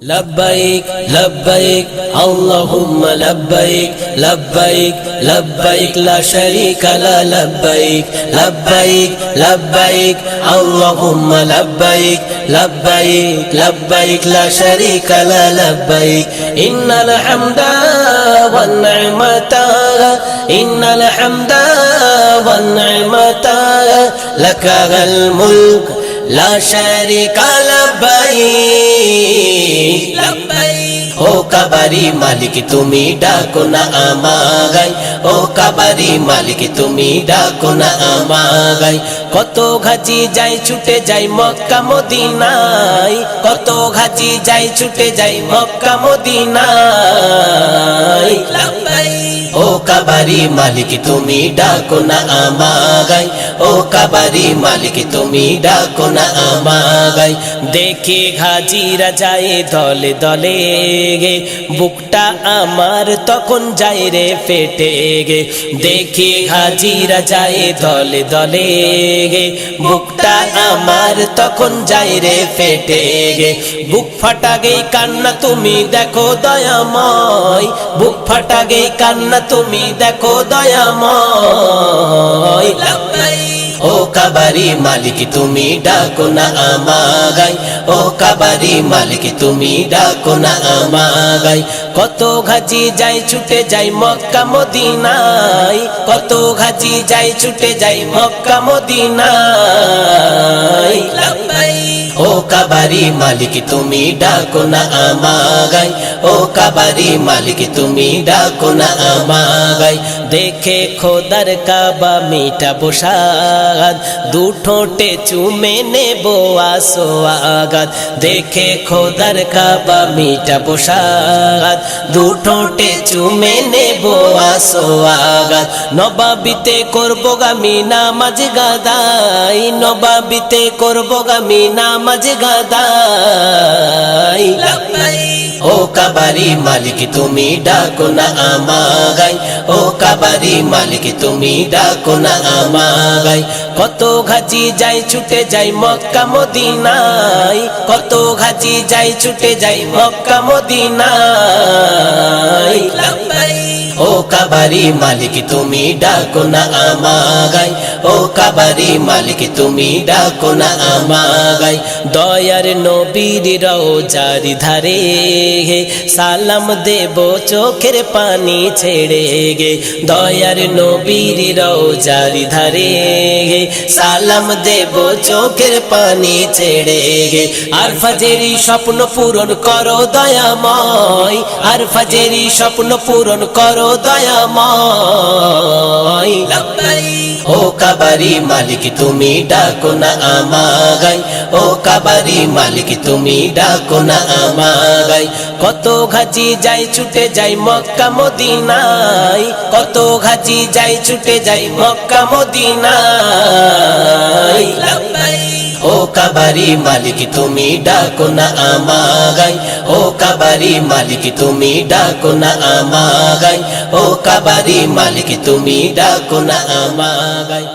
لبيك لبيك اللهم لبيك لبيك لبيك لا شريك لا لبيك لبيك لبيك اللهم لبيك لبيك لبيك لا شريك لا لبيك إن الحمد والنعمة إن الحمد والنعمة لك الملك لا شريك لبيك لبيك ও কাবারি মালিক তুমি ডাকো না আমাগাই ও কাবারি মালিক তুমি ডাকো না আমাগাই কত ঘাজি যাই ছুটে যাই মক্কা মদিনায় কত ঘাজি যাই ছুটে যাই মক্কা মদিনায় ও কাবারি মালিক তুমি ডাকো না আমাগাই ও কাবারি মালিক তুমি ডাকো না আমাগাই দেখে ঘাজিরা যায় দলে দলে গে বুকটা আমার তখন যায় রে ফেটে গে দেখে ঘাজিরা যায় দলে দলে গে বুকটা আমার তখন যায় রে ফেটে গে বুক ফাটা গে কান্না তুমি দেখো দয়াময় বুক ফাটা গে কান্না তুমি দেখো দয়াময় ও কাবারি মালিক তুমি ডাকো না আমাগাই ও কাবারি মালিক তুমি ডাকো না আমাগাই কত ঘাজি যাই ছুটে যাই মক্কা মদিনায় কত ঘাজি যাই ছুটে যাই মক্কা মদিনায় ও কাবারি মালিক তুমি ডাকো না আমাগাই ও কাবারি মালিক তুমি ডাকো না আমাগাই দেখে খোদার কাবা মিঠা বসাদ দু ঠোঁটে চুমে নেব আসোয়াগাত দেখে খোদার কাবা মিঠা বসাদ দু ঠোঁটে চুমে নেব আসোয়াগাত নবাবিতে করব গামি নামাজ গাদাই নবাবিতে করব গামি নামাজ গাদাই ও কাবারি মালিক তুমি ডাকো না আমাগাই ও কাবারি মালিক তুমি ডাকো না আমাগাই কত ঘাজি যাই ছুটে যাই মক্কা মদিনায় কত ঘাজি যাই ছুটে যাই মক্কা মদিনায় ও কাবারি মালিক তুমি ডাকো না আমাগাই ও কাবারি মালিক তুমি ডাকো না আমাগাই দয়ার নবীর রওজার ধারে সালাম দেব চোখের পানি ছেড়ে গে দয়ার নবীর রওজার ধারে সালাম দেব চোখের পানি ছেড়ে গে আর ফাজেরি স্বপ্ন পূরণ করো দয়াময় আর ফাজেরি স্বপ্ন পূরণ করো দয়াময় ও কাবারি মালিক তুমি ডাকো না আমাগাই ও কাবারি মালিক তুমি ডাকো না আমাগাই কত ঘাজি যাই ছুটে যাই মক্কা মদিনায় কত ঘাজি যাই ছুটে যাই মক্কা মদিনায় ও কাবারি মালিক তুমি ডাকো না আমাগাই ও কাবারি মালিক তুমি ডাকো না আমাগাই ও কাবারি মালিক তুমি ডাকো না আমাগাই।